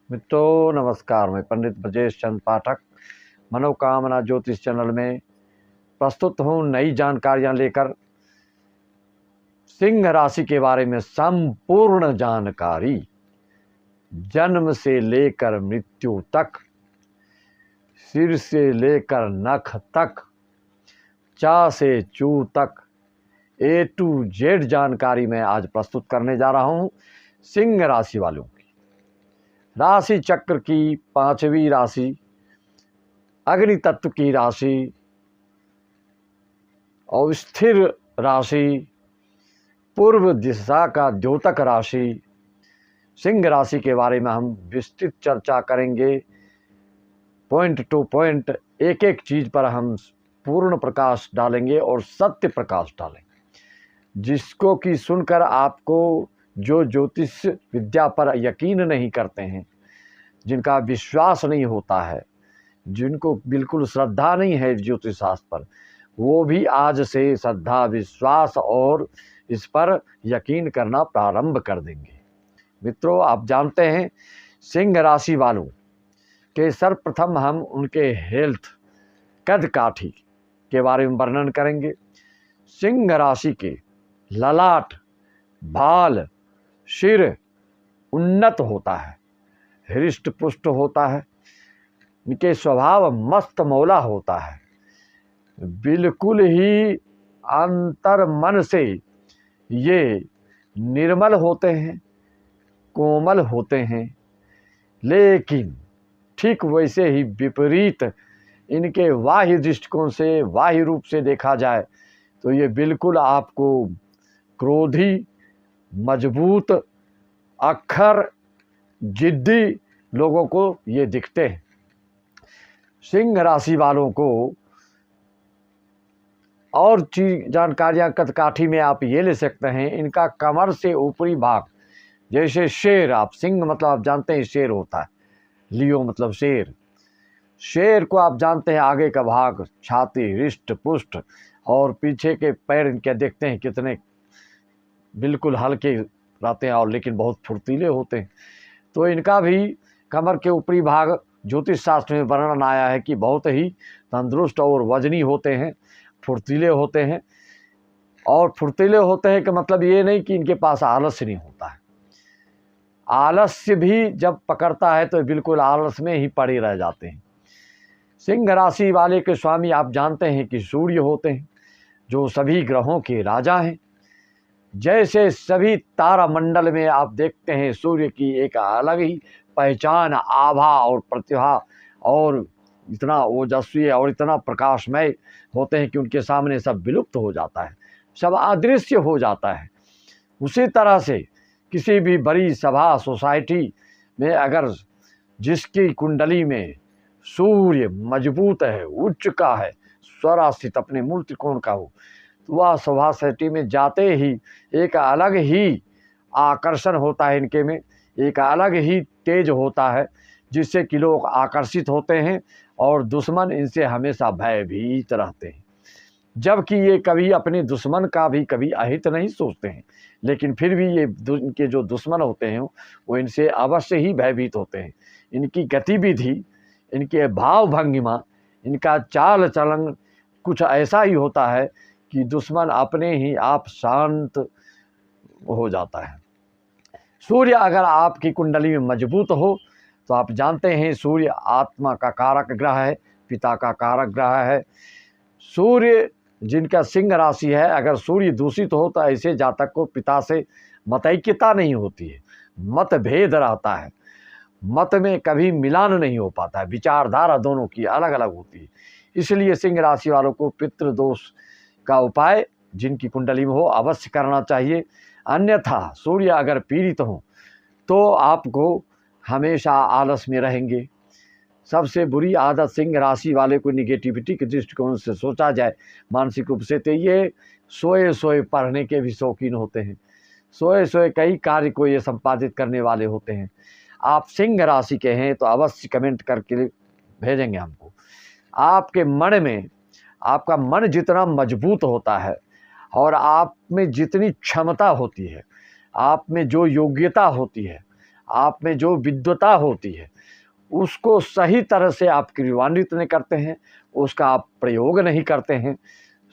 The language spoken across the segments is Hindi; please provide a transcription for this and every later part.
मित्रों नमस्कार। मैं पंडित ब्रजेश चंद पाठक मनोकामना ज्योतिष चैनल में प्रस्तुत हूँ नई जानकारियाँ लेकर। सिंह राशि के बारे में संपूर्ण जानकारी, जन्म से लेकर मृत्यु तक, सिर से लेकर नख तक, चा से चू तक, A to Z जानकारी मैं आज प्रस्तुत करने जा रहा हूँ सिंह राशि वालों की। राशि चक्र की पांचवी राशि, अग्नि तत्व की राशि और स्थिर राशि, पूर्व दिशा का द्योतक राशि, सिंह राशि के बारे में हम विस्तृत चर्चा करेंगे। पॉइंट टू पॉइंट एक एक चीज पर हम पूर्ण प्रकाश डालेंगे और सत्य प्रकाश डालेंगे, जिसको कि सुनकर आपको जो ज्योतिष विद्या पर यकीन नहीं करते हैं, जिनका विश्वास नहीं होता है, जिनको बिल्कुल श्रद्धा नहीं है ज्योतिष शास्त्र पर, वो भी आज से श्रद्धा, विश्वास और इस पर यकीन करना प्रारंभ कर देंगे। मित्रों, आप जानते हैं सिंह राशि वालों के सर्वप्रथम हम उनके हेल्थ, कद काठी के बारे में वर्णन करेंगे। सिंह राशि के ललाट, बाल, सिर उन्नत होता है, हृष्ट पुष्ट होता है, इनके स्वभाव मस्त मौला होता है, बिल्कुल ही अंतर मन से ये निर्मल होते हैं, कोमल होते हैं। लेकिन ठीक वैसे ही विपरीत इनके बाह्य दृष्टिकोण से, बाह्य रूप से देखा जाए तो ये बिल्कुल आपको क्रोधी, मजबूत, अक्खर, जिद्दी लोगों को ये दिखते हैं। सिंह राशि वालों को और चीज जानकारियां कदकाठी में आप ये ले सकते हैं। इनका कमर से ऊपरी भाग, जैसे शेर, आप सिंह मतलब आप जानते हैं शेर होता है, लियो मतलब शेर। शेर को आप जानते हैं आगे का भाग, छाती, हृष्ट पुष्ट, और पीछे के पैर इनके देखते हैं कितने बिल्कुल हल्के रहते हैं और लेकिन बहुत फुर्तीले होते हैं। तो इनका भी कमर के ऊपरी भाग ज्योतिष शास्त्र में वर्णन आया है कि बहुत ही तंदुरुस्त और वजनी होते हैं, फुर्तीले होते हैं। और फुर्तीले होते हैं कि मतलब ये नहीं कि इनके पास आलस्य नहीं होता है। आलस्य भी जब पकड़ता है तो बिल्कुल आलस में ही पड़े रह जाते हैं। सिंह राशि वाले के स्वामी आप जानते हैं कि सूर्य होते हैं, जो सभी ग्रहों के राजा हैं। जैसे सभी तारा मंडल में आप देखते हैं सूर्य की एक अलग ही पहचान, आभा और प्रतिभा, और इतना ओजस्वी और इतना प्रकाशमय होते हैं कि उनके सामने सब विलुप्त हो जाता है, सब अदृश्य हो जाता है। उसी तरह से किसी भी बड़ी सभा, सोसाइटी में अगर जिसकी कुंडली में सूर्य मजबूत है, उच्च का है, स्वराशित अपने मूल त्रिकोण का हो, तो वह सभा सोसाइटी में जाते ही एक अलग ही आकर्षण होता है इनके में, एक अलग ही तेज होता है, जिससे कि लोग आकर्षित होते हैं और दुश्मन इनसे हमेशा भयभीत रहते हैं। जबकि ये कभी अपने दुश्मन का भी कभी अहित नहीं सोचते हैं, लेकिन फिर भी ये इनके जो दुश्मन होते हैं वो इनसे अवश्य ही भयभीत होते हैं। इनकी गतिविधि, इनके भाव भंगिमा, इनका चाल चलन कुछ ऐसा ही होता है कि दुश्मन अपने ही आप शांत हो जाता है। सूर्य अगर आपकी कुंडली में मजबूत हो तो आप जानते हैं सूर्य आत्मा का कारक ग्रह है, पिता का कारक ग्रह है। सूर्य जिनका सिंह राशि है, अगर सूर्य दूषित हो तो ऐसे जातक को पिता से मतैक्यता नहीं होती है, मतभेद रहता है, मत में कभी मिलान नहीं हो पाता है, विचारधारा दोनों की अलग अलग होती है। इसलिए सिंह राशि वालों को पितृदोष का उपाय जिनकी कुंडली में हो अवश्य करना चाहिए। अन्यथा सूर्य अगर पीड़ित हो तो आपको हमेशा आलस में रहेंगे। सबसे बुरी आदत सिंह राशि वाले को निगेटिविटी के दृष्टिकोण से सोचा जाए मानसिक रूप से, तो ये सोए सोए पढ़ने के भी शौकीन होते हैं, सोए सोए कई कार्य को ये संपादित करने वाले होते हैं। आप सिंह राशि के हैं तो अवश्य कमेंट करके भेजेंगे हमको। आपके मन में, आपका मन जितना मजबूत होता है और आप में जितनी क्षमता होती है, आप में जो योग्यता होती है, आप में जो विद्वता होती है उसको सही तरह से आप क्रियान्वित नहीं करते हैं, उसका आप प्रयोग नहीं करते हैं,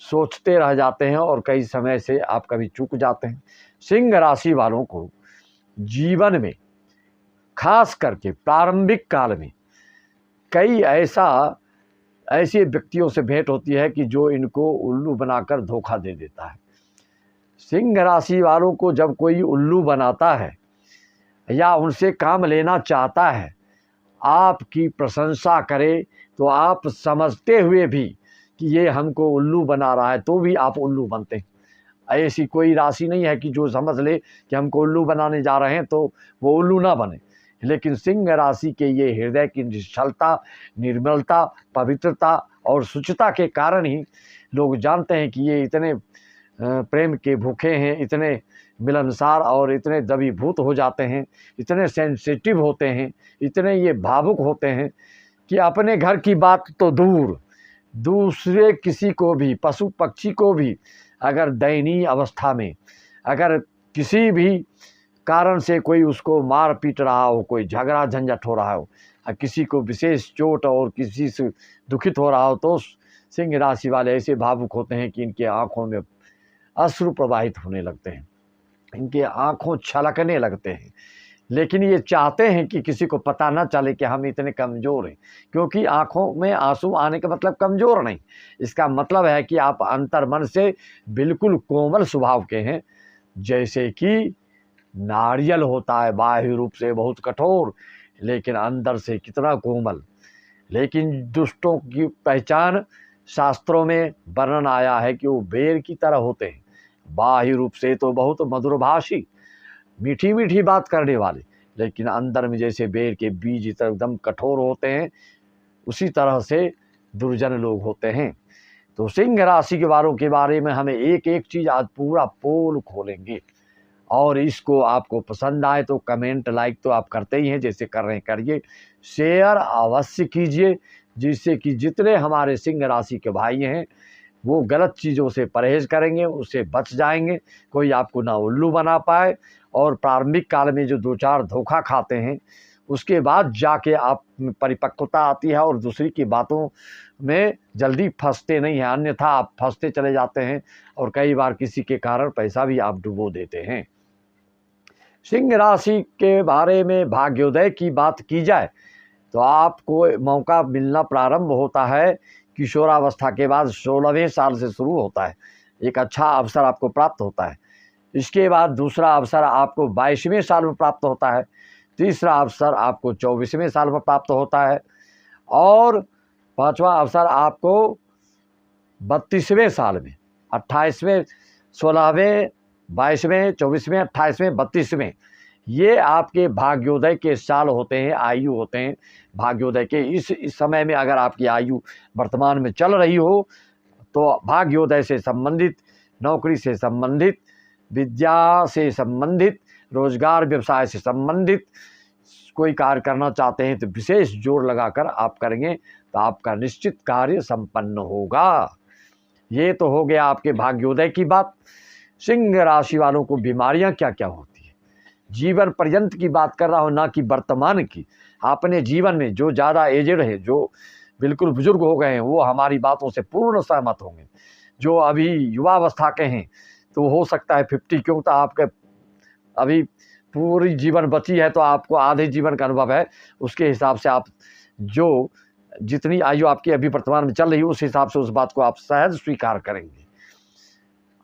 सोचते रह जाते हैं और कई समय से आप कभी चूक जाते हैं। सिंह राशि वालों को जीवन में खास करके प्रारंभिक काल में कई ऐसे व्यक्तियों से भेंट होती है कि जो इनको उल्लू बनाकर धोखा दे देता है। सिंह राशि वालों को जब कोई उल्लू बनाता है या उनसे काम लेना चाहता है, आपकी प्रशंसा करे तो आप समझते हुए भी कि ये हमको उल्लू बना रहा है तो भी आप उल्लू बनते हैं। ऐसी कोई राशि नहीं है कि जो समझ ले कि हमको उल्लू बनाने जा रहे हैं तो वो उल्लू ना बने। लेकिन सिंह राशि के ये हृदय की निश्चलता, निर्मलता, पवित्रता और शुचिता के कारण ही लोग जानते हैं कि ये इतने प्रेम के भूखे हैं, इतने मिलनसार और इतने दबीभूत हो जाते हैं, इतने सेंसिटिव होते हैं, इतने ये भावुक होते हैं कि अपने घर की बात तो दूर, दूसरे किसी को भी, पशु पक्षी को भी अगर दयनीय अवस्था में, अगर किसी भी कारण से कोई उसको मार पीट रहा हो, कोई झगड़ा झंझट हो रहा हो, किसी को विशेष चोट और किसी से दुखित हो रहा हो, तो सिंह राशि वाले ऐसे भावुक होते हैं कि इनके आँखों में अश्रु प्रवाहित होने लगते हैं, इनके आँखों छलकने लगते हैं। लेकिन ये चाहते हैं कि किसी को पता न चले कि हम इतने कमज़ोर हैं, क्योंकि आँखों में आंसू आने का मतलब कमज़ोर नहीं, इसका मतलब है कि आप अंतर्मन से बिल्कुल कोमल स्वभाव के हैं। जैसे कि नारियल होता है बाह्य रूप से बहुत कठोर, लेकिन अंदर से कितना कोमल। लेकिन दुष्टों की पहचान शास्त्रों में वर्णन आया है कि वो बेर की तरह होते हैं, बाह्य रूप से तो बहुत मधुरभाषी, मीठी मीठी बात करने वाले, लेकिन अंदर में जैसे बेर के बीज एकदम कठोर होते हैं, उसी तरह से दुर्जन लोग होते हैं। तो सिंह राशि के वालों के बारे में हमें एक एक चीज़ आज पूरा पोल खोलेंगे, और इसको आपको पसंद आए तो कमेंट लाइक तो आप करते ही हैं, जैसे कर रहे हैं करिए, शेयर अवश्य कीजिए, जिससे कि जितने हमारे सिंह राशि के भाई हैं वो गलत चीज़ों से परहेज़ करेंगे, उससे बच जाएंगे, कोई आपको ना उल्लू बना पाए। और प्रारंभिक काल में जो दो चार धोखा खाते हैं उसके बाद जाके आप परिपक्वता आती है और दूसरी की बातों में जल्दी फंसते नहीं हैं, अन्यथा आप फंसते चले जाते हैं और कई बार किसी के कारण पैसा भी आप डुबो देते हैं। सिंह राशि के बारे में भाग्योदय की बात की जाए तो आपको मौका मिलना प्रारंभ होता है किशोरावस्था के बाद, 16वें साल से शुरू होता है, एक अच्छा अवसर आपको प्राप्त होता है। इसके बाद दूसरा अवसर आपको 22वें साल में प्राप्त होता है, तीसरा अवसर आपको 24वें साल में प्राप्त होता है, और पांचवा अवसर आपको 32वें साल में, 28वें, 16वें, 22वें, 24वें, 28वें, 32वें, ये आपके भाग्योदय के साल होते हैं, आयु होते हैं भाग्योदय के। इस समय में अगर आपकी आयु वर्तमान में चल रही हो तो भाग्योदय से संबंधित, नौकरी से संबंधित, विद्या से संबंधित, रोजगार व्यवसाय से संबंधित कोई कार्य करना चाहते हैं तो विशेष जोर लगाकर आप करेंगे तो आपका निश्चित कार्य संपन्न होगा। ये तो हो गया आपके भाग्योदय की बात। सिंह राशि वालों को बीमारियां क्या क्या होती है, जीवन पर्यंत की बात कर रहा हूँ, ना कि वर्तमान की। अपने जीवन में जो ज़्यादा एजेड है, जो बिल्कुल बुजुर्ग हो गए हैं, वो हमारी बातों से पूर्ण सहमत होंगे। जो अभी युवावस्था के हैं तो हो सकता है 50, क्योंकि आपके अभी पूरी जीवन बची है तो आपको आधे जीवन का अनुभव है, उसके हिसाब से आप जो जितनी आयु आपकी अभी वर्तमान में चल रही है उस हिसाब से उस बात को आप सहज स्वीकार करेंगे।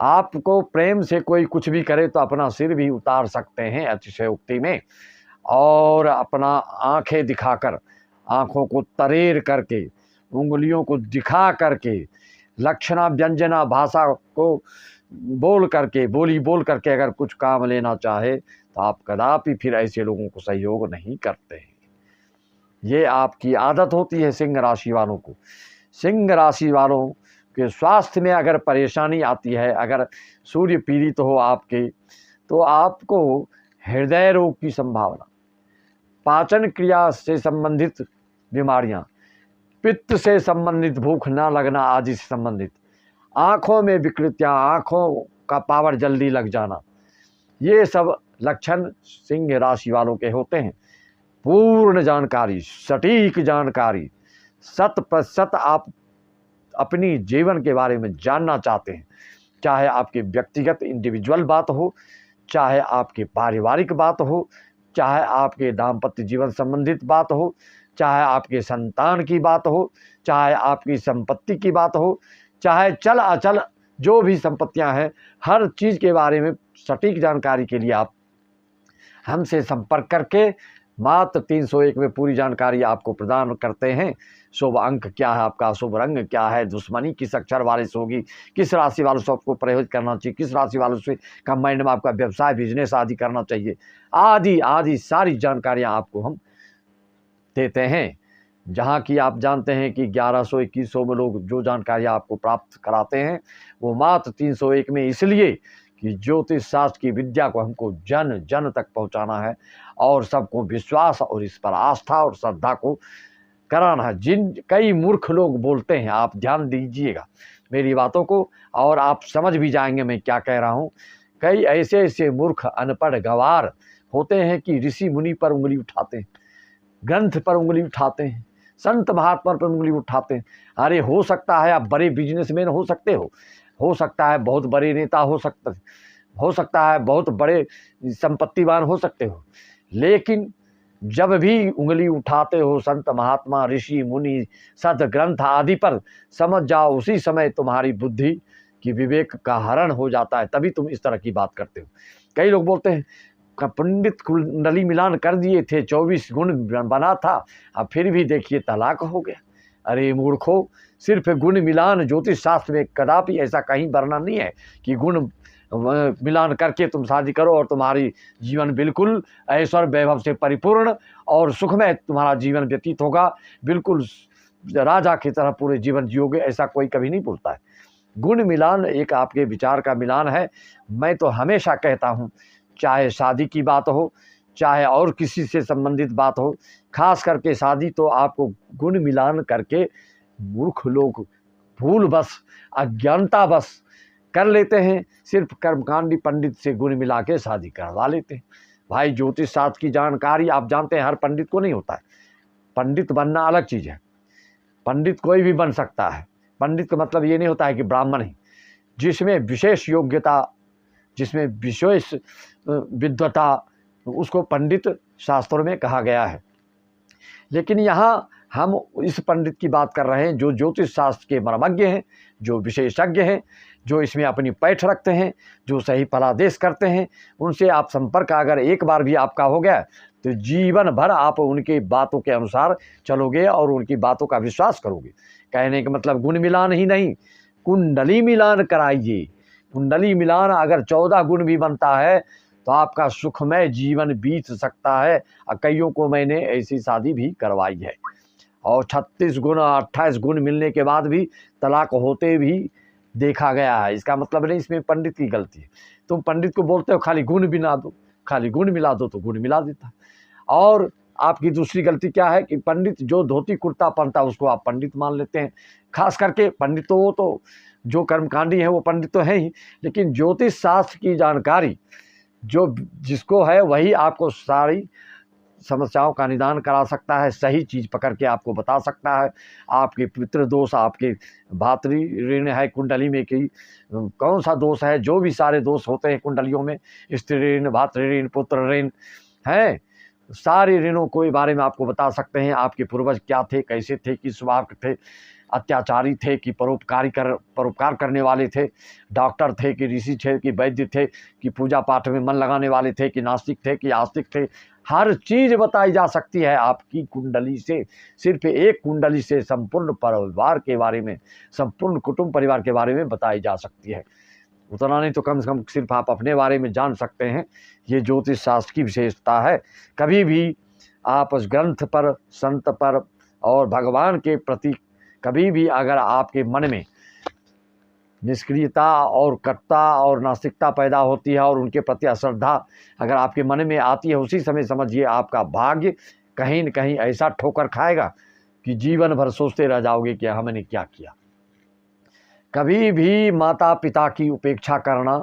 आपको प्रेम से कोई कुछ भी करे तो अपना सिर भी उतार सकते हैं अतिशयोक्ति में, और अपना आंखें दिखाकर, आंखों को तरेर करके, उंगलियों को दिखा करके, लक्षणा व्यंजना भाषा को बोल करके, बोली बोल करके अगर कुछ काम लेना चाहे तो आप कदापि फिर ऐसे लोगों को सहयोग नहीं करते हैं। ये आपकी आदत होती है सिंह राशि वालों को। सिंह राशि वालों के स्वास्थ्य में अगर परेशानी आती है, अगर सूर्य पीड़ित हो आपके, तो आपको हृदय रोग की संभावना, पाचन क्रिया से संबंधित बीमारियां, पित्त से संबंधित, भूख ना लगना आदि से संबंधित, आँखों में विकृतियाँ, आँखों का पावर जल्दी लग जाना, ये सब लक्षण सिंह राशि वालों के होते हैं। पूर्ण जानकारी, सटीक जानकारी, 100% आप अपनी जीवन के बारे में जानना चाहते हैं, चाहे आपकी व्यक्तिगत इंडिविजुअल बात हो, चाहे आपकी पारिवारिक बात हो, चाहे आपके दाम्पत्य जीवन संबंधित बात हो, चाहे आपके संतान की बात हो, चाहे आपकी संपत्ति की बात हो, चाहे चल अचल जो भी संपत्तियां हैं, हर चीज़ के बारे में सटीक जानकारी के लिए आप हमसे संपर्क करके मात्र 301 में पूरी जानकारी आपको प्रदान करते हैं। शुभ अंक क्या है आपका, शुभ रंग क्या है, दुश्मनी किस अक्षर वाले से होगी, किस राशि वालों से आपको प्रयोजित करना चाहिए, किस राशि वालों से कंबाइंड में आपका व्यवसाय बिजनेस आदि करना चाहिए, आदि आदि सारी जानकारियां आपको हम देते हैं। जहाँ की आप जानते हैं कि 1100-2100 में लोग जो जानकारियाँ आपको प्राप्त कराते हैं, वो मात्र 301 में इसलिए कि ज्योतिष शास्त्र की विद्या को हमको जन जन तक पहुँचाना है और सबको विश्वास और इस पर आस्था और श्रद्धा को कराना है। कई मूर्ख लोग बोलते हैं, आप ध्यान दीजिएगा मेरी बातों को और आप समझ भी जाएंगे मैं क्या कह रहा हूँ। कई ऐसे ऐसे मूर्ख अनपढ़ गंवार होते हैं कि ऋषि मुनि पर उंगली उठाते हैं, ग्रंथ पर उंगली उठाते हैं, संत महात्मा पर उंगली उठाते हैं। अरे हो सकता है आप बड़े बिजनेसमैन हो सकता है बहुत बड़े नेता हो सकता है बहुत बड़े संपत्तिवान हो सकते हो, लेकिन जब भी उंगली उठाते हो संत महात्मा ऋषि मुनि सद ग्रंथ आदि पर, समझ जाओ उसी समय तुम्हारी बुद्धि की विवेक का हरण हो जाता है, तभी तुम इस तरह की बात करते हो। कई लोग बोलते हैं पंडित कुंडली मिलान कर दिए थे, 24 गुण बना था, अब फिर भी देखिए तलाक हो गया। अरे मूर्खो, सिर्फ गुण मिलान ज्योतिष शास्त्र में कदापि ऐसा कहीं वर्णन नहीं है कि गुण मिलान करके तुम शादी करो और तुम्हारी जीवन बिल्कुल ऐश्वर्य वैभव से परिपूर्ण और सुखमय तुम्हारा जीवन व्यतीत होगा, बिल्कुल राजा की तरह पूरे जीवन जियोगे, ऐसा कोई कभी नहीं बोलता है। गुण मिलान एक आपके विचार का मिलान है। मैं तो हमेशा कहता हूँ, चाहे शादी की बात हो, चाहे और किसी से संबंधित बात हो, खास करके शादी तो आपको गुण मिलान करके मूर्ख लोग भूलवश अज्ञानता बस कर लेते हैं, सिर्फ कर्मकांडी पंडित से गुण मिला के शादी करवा लेते हैं। भाई ज्योतिष शास्त्र की जानकारी आप जानते हैं हर पंडित को नहीं होता है। पंडित बनना अलग चीज़ है, पंडित कोई भी बन सकता है। पंडित का मतलब ये नहीं होता है कि ब्राह्मण ही, जिसमें विशेष योग्यता, जिसमें विशेष विद्वता, उसको पंडित शास्त्रों में कहा गया है। लेकिन यहाँ हम इस पंडित की बात कर रहे हैं जो ज्योतिष शास्त्र के मर्मज्ञ हैं, जो विशेषज्ञ हैं, जो इसमें अपनी पैठ रखते हैं, जो सही फलादेश करते हैं। उनसे आप संपर्क अगर एक बार भी आपका हो गया तो जीवन भर आप उनकी बातों के अनुसार चलोगे और उनकी बातों का विश्वास करोगे। कहने का मतलब गुण मिलान ही नहीं, कुंडली मिलान कराइए। कुंडली मिलान अगर 14 गुण भी बनता है तो आपका सुखमय जीवन बीत सकता है। कईयों को मैंने ऐसी शादी भी करवाई है और 36 गुण 28 गुण मिलने के बाद भी तलाक होते भी देखा गया है। इसका मतलब नहीं इसमें पंडित की गलती है। तुम पंडित को बोलते हो खाली गुण मिला दो, खाली गुण मिला दो, तो गुण मिला देता है। और आपकी दूसरी गलती क्या है कि पंडित जो धोती कुर्ता पहनता है उसको आप पंडित मान लेते हैं। खास करके पंडित तो वो तो जो कर्मकांडी है वो पंडित तो है ही, लेकिन ज्योतिष शास्त्र की जानकारी जो जिसको है वही आपको सारी समस्याओं का निदान करा सकता है, सही चीज़ पकड़ के आपको बता सकता है। आपके पितृ दोष, आपके भातृ ऋण है कुंडली में कि कौन सा दोष है, जो भी सारे दोष होते हैं कुंडलियों में, स्त्री ऋण, भातृ ऋण, पुत्र ऋण है, सारे ऋणों के बारे में आपको बता सकते हैं। आपके पूर्वज क्या थे, कैसे थे, किस स्वभाव के थे, अत्याचारी थे कि परोपकार करने वाले थे, डॉक्टर थे कि ऋषि थे कि वैद्य थे, कि पूजा पाठ में मन लगाने वाले थे, कि नास्तिक थे कि आस्तिक थे, हर चीज़ बताई जा सकती है आपकी कुंडली से। सिर्फ एक कुंडली से संपूर्ण परिवार के बारे में, संपूर्ण कुटुंब परिवार के बारे में बताई जा सकती है। उतना नहीं तो कम से कम सिर्फ आप अपने बारे में जान सकते हैं। ये ज्योतिष शास्त्र की विशेषता है। कभी भी आप उस ग्रंथ पर, संत पर और भगवान के प्रति कभी भी अगर आपके मन में निष्क्रियता और कटुता और नास्तिकता पैदा होती है और उनके प्रति अश्रद्धा अगर आपके मन में आती है, उसी समय समझिए आपका भाग्य कहीं न कहीं ऐसा ठोकर खाएगा कि जीवन भर सोचते रह जाओगे कि हमने क्या किया। कभी भी माता पिता की उपेक्षा करना,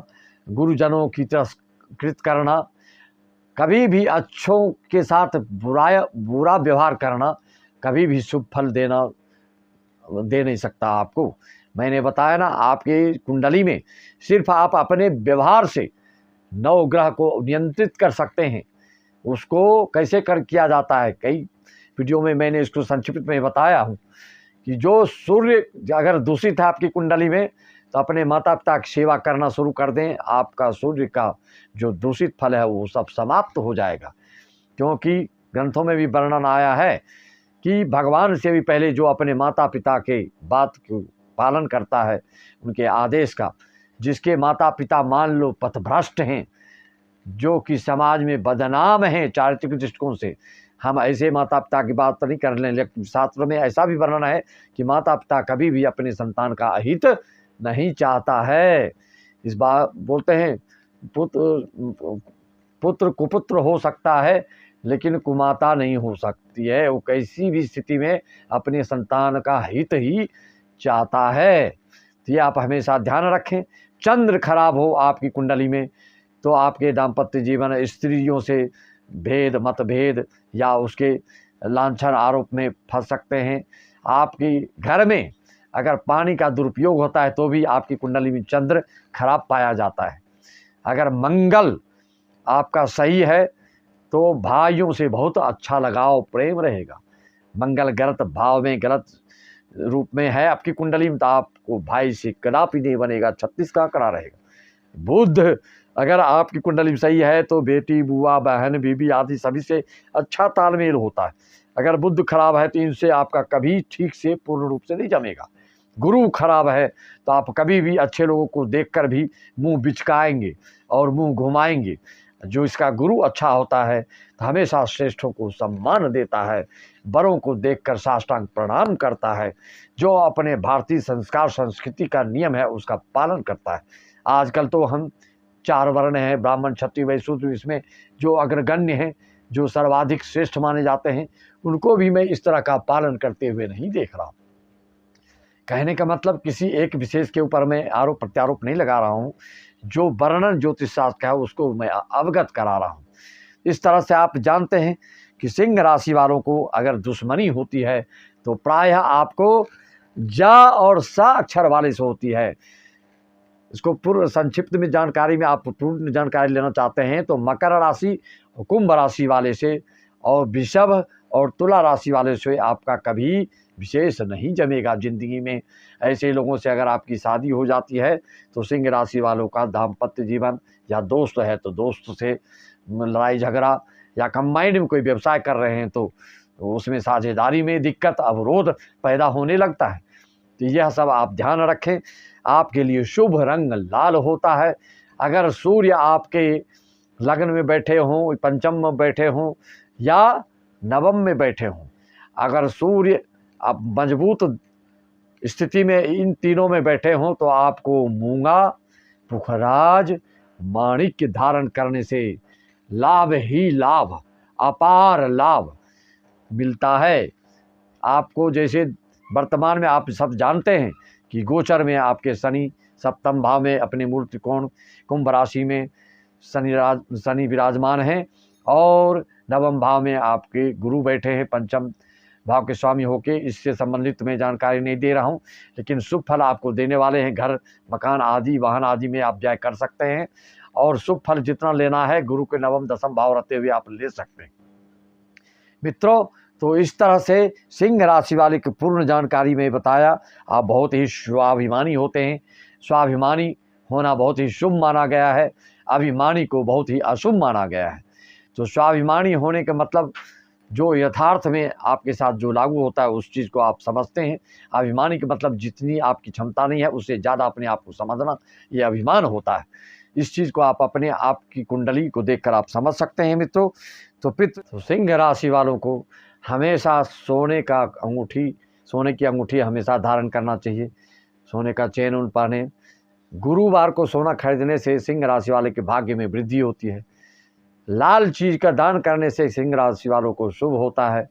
गुरुजनों की तिरस्कृत करना, कभी भी अच्छों के साथ बुरा व्यवहार करना कभी भी शुभ फल दे नहीं सकता आपको। मैंने बताया ना, आपकी कुंडली में सिर्फ आप अपने व्यवहार से नवग्रह को नियंत्रित कर सकते हैं। उसको कैसे किया जाता है, कई वीडियो में मैंने इसको संक्षिप्त में बताया हूँ कि जो सूर्य अगर दूषित है आपकी कुंडली में, तो अपने माता पिता की सेवा करना शुरू कर दें। आपका सूर्य का जो दूषित फल है वो सब समाप्त हो जाएगा। क्योंकि ग्रंथों में भी वर्णन आया है कि भगवान से भी पहले जो अपने माता पिता के बात को पालन करता है, उनके आदेश का, जिसके माता पिता मान लो पथभ्रष्ट हैं, जो कि समाज में बदनाम हैं चारित्रिक दृष्टिकोण से, हम ऐसे माता पिता की बात तो नहीं कर लें, लेकिन शास्त्रों में ऐसा भी वर्णन है कि माता पिता कभी भी अपने संतान का अहित नहीं चाहता है। इस बात बोलते हैं, पुत्र कुपुत्र हो सकता है लेकिन कुमाता नहीं हो सकती है। वो कैसी भी स्थिति में अपने संतान का हित ही चाहता है। तो ये आप हमेशा ध्यान रखें। चंद्र खराब हो आपकी कुंडली में तो आपके दाम्पत्य जीवन स्त्रियों से मतभेद या उसके लांछन आरोप में फंस सकते हैं। आपकी घर में अगर पानी का दुरुपयोग होता है तो भी आपकी कुंडली में चंद्र खराब पाया जाता है। अगर मंगल आपका सही है तो भाइयों से बहुत अच्छा लगाव प्रेम रहेगा। मंगल गलत भाव में, गलत रूप में है आपकी कुंडली में तो आपको भाई से कदापि नहीं बनेगा, 36 का आंकड़ा रहेगा। बुध अगर आपकी कुंडली में सही है तो बेटी, बुआ, बहन, बीबी आदि सभी से अच्छा तालमेल होता है। अगर बुध खराब है तो इनसे आपका कभी ठीक से पूर्ण रूप से नहीं जमेगा। गुरु खराब है तो आप कभी भी अच्छे लोगों को देखकर भी मुंह बिचकाएंगे और मुंह घुमाएंगे। जो इसका गुरु अच्छा होता है तो हमेशा श्रेष्ठों को सम्मान देता है, बड़ों को देखकर साष्टांग प्रणाम करता है, जो अपने भारतीय संस्कार संस्कृति का नियम है उसका पालन करता है। आजकल तो हम 4 वर्ण हैं, ब्राह्मण, क्षत्रिय, वैश्य, शूद्र, इसमें जो अग्रगण्य हैं, जो सर्वाधिक श्रेष्ठ माने जाते हैं, उनको भी मैं इस तरह का पालन करते हुए नहीं देख रहा। कहने का मतलब किसी एक विशेष के ऊपर मैं आरोप प्रत्यारोप नहीं लगा रहा हूँ। जो वर्णन ज्योतिष शास्त्र का है उसको मैं अवगत करा रहा हूँ। इस तरह से आप जानते हैं कि सिंह राशि वालों को अगर दुश्मनी होती है तो प्रायः आपको जा और सा अक्षर वाले से होती है। इसको पूर्व संक्षिप्त में जानकारी में आप पूर्ण जानकारी लेना चाहते हैं तो मकर राशि, कुंभ राशि वाले से और वृषभ और तुला राशि वाले से आपका कभी विशेष नहीं जमेगा जिंदगी में। ऐसे लोगों से अगर आपकी शादी हो जाती है तो सिंह राशि वालों का दाम्पत्य जीवन, या दोस्त है तो दोस्त से लड़ाई झगड़ा, या कंबाइंड में कोई व्यवसाय कर रहे हैं तो उसमें साझेदारी में दिक्कत, अवरोध पैदा होने लगता है। तो यह सब आप ध्यान रखें। आपके लिए शुभ रंग लाल होता है। अगर सूर्य आपके लग्न में बैठे हों, पंचम में बैठे हों या नवम में बैठे हों, अगर सूर्य आप मजबूत स्थिति में इन तीनों में बैठे हों तो आपको मूंगा, पुखराज, माणिक्य धारण करने से लाभ ही लाभ, अपार लाभ मिलता है आपको। जैसे वर्तमान में आप सब जानते हैं कि गोचर में आपके शनि सप्तम भाव में अपने मूल त्रिकोण कुंभ राशि में शनि विराजमान हैं और नवम भाव में आपके गुरु बैठे हैं पंचम भाव के स्वामी होके। इससे संबंधित मैं जानकारी नहीं दे रहा हूं, लेकिन शुभ फल आपको देने वाले हैं। घर, मकान आदि, वाहन आदि में आप व्यय कर सकते हैं और शुभ फल जितना लेना है गुरु के नवम दसम भाव रहते हुए आप ले सकते हैं मित्रों। तो इस तरह से सिंह राशि वाले की पूर्ण जानकारी में बताया। आप बहुत ही स्वाभिमानी होते हैं। स्वाभिमानी होना बहुत ही शुभ माना गया है, अभिमानी को बहुत ही अशुभ माना गया है। तो स्वाभिमानी होने का मतलब जो यथार्थ में आपके साथ जो लागू होता है उस चीज़ को आप समझते हैं। अभिमानी का मतलब जितनी आपकी क्षमता नहीं है उससे ज़्यादा अपने आप को समझना, ये अभिमान होता है। इस चीज़ को आप अपने आप की कुंडली को देखकर आप समझ सकते हैं मित्रों। तो सिंह राशि वालों को हमेशा सोने की अंगूठी हमेशा धारण करना चाहिए। सोने का चेन उन पहने। गुरुवार को सोना खरीदने से सिंह राशि वाले के भाग्य में वृद्धि होती है। लाल चीज़ का दान करने से सिंह राशि वालों को शुभ होता है।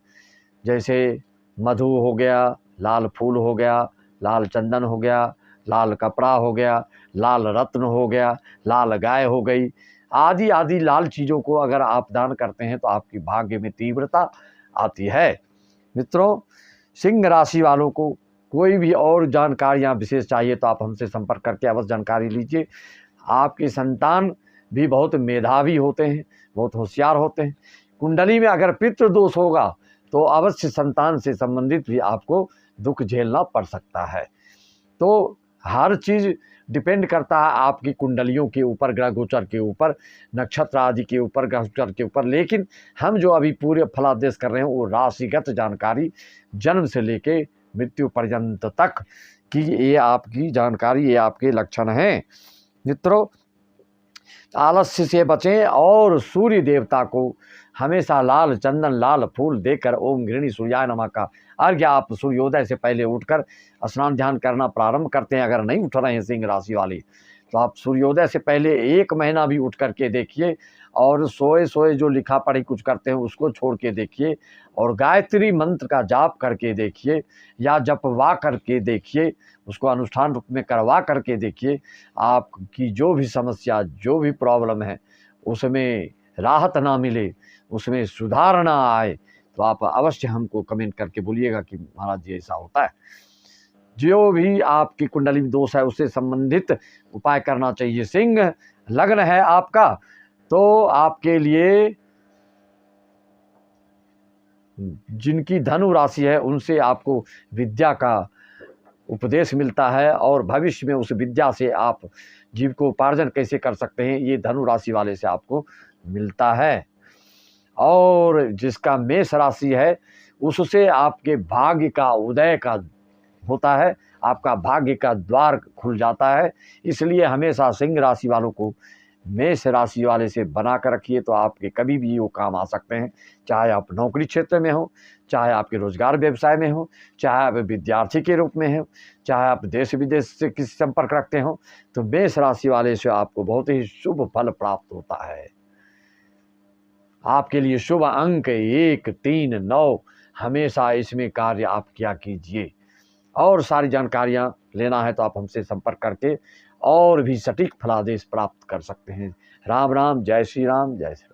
जैसे मधु हो गया, लाल फूल हो गया, लाल चंदन हो गया, लाल कपड़ा हो गया, लाल रत्न हो गया, लाल गाय हो गई आदि आदि लाल चीज़ों को अगर आप दान करते हैं तो आपकी भाग्य में तीव्रता आती है। मित्रों, सिंह राशि वालों को कोई भी और जानकारियाँ विशेष चाहिए तो आप हमसे संपर्क करके अवश्य जानकारी लीजिए। आपके संतान भी बहुत मेधावी होते हैं, बहुत होशियार होते हैं। कुंडली में अगर पितृदोष होगा तो अवश्य संतान से संबंधित भी आपको दुख झेलना पड़ सकता है। तो हर चीज़ डिपेंड करता है आपकी कुंडलियों के ऊपर, ग्रह गोचर के ऊपर, नक्षत्र आदि के ऊपर, ग्रह गोचर के ऊपर। लेकिन हम जो अभी पूरे फलादेश कर रहे हैं वो राशिगत जानकारी, जन्म से लेके मृत्यु पर्यंत तक की ये आपकी जानकारी, ये आपके लक्षण हैं। मित्रों, आलस्य से बचें और सूर्य देवता को हमेशा लाल चंदन, लाल फूल देकर ओम गृहिणी सूर्याय नमः का अर्घ्य आप सूर्योदय से पहले उठकर स्नान ध्यान करना प्रारंभ करते हैं। अगर नहीं उठ रहे हैं सिंह राशि वाले तो आप सूर्योदय से पहले 1 महीना भी उठ करके देखिए, और सोए सोए जो लिखा पढ़ी कुछ करते हैं उसको छोड़ के देखिए, और गायत्री मंत्र का जाप करके देखिए या जपवा करके देखिए, उसको अनुष्ठान रूप में करवा करके देखिए। आपकी जो भी समस्या, जो भी प्रॉब्लम है उसमें राहत ना मिले, उसमें सुधार ना आए तो आप अवश्य हमको कमेंट करके बोलिएगा कि महाराज जी ऐसा होता है। जो भी आपकी कुंडली में दोष है उससे संबंधित उपाय करना चाहिए। सिंह लग्न है आपका तो आपके लिए जिनकी धनु राशि है उनसे आपको विद्या का उपदेश मिलता है, और भविष्य में उस विद्या से आप जीविकोपार्जन कैसे कर सकते हैं ये धनु राशि वाले से आपको मिलता है। और जिसका मेष राशि है उससे आपके भाग्य का उदय का होता है, आपका भाग्य का द्वार खुल जाता है। इसलिए हमेशा सिंह राशि वालों को मेष राशि वाले से बना कर रखिए तो आपके कभी भी वो काम आ सकते हैं। चाहे आप नौकरी क्षेत्र में हो, चाहे आपके रोजगार व्यवसाय में हो, चाहे आप विद्यार्थी के रूप में हो, चाहे आप देश विदेश से किसी संपर्क रखते हो, तो मेष राशि वाले से आपको बहुत ही शुभ फल प्राप्त होता है। आपके लिए शुभ अंक 1, 3, 9 हमेशा इसमें कार्य आप किया कीजिए। और सारी जानकारियाँ लेना है तो आप हमसे संपर्क करके और भी सटीक फलादेश प्राप्त कर सकते हैं। राम राम, जय श्री राम, जय श्री राम।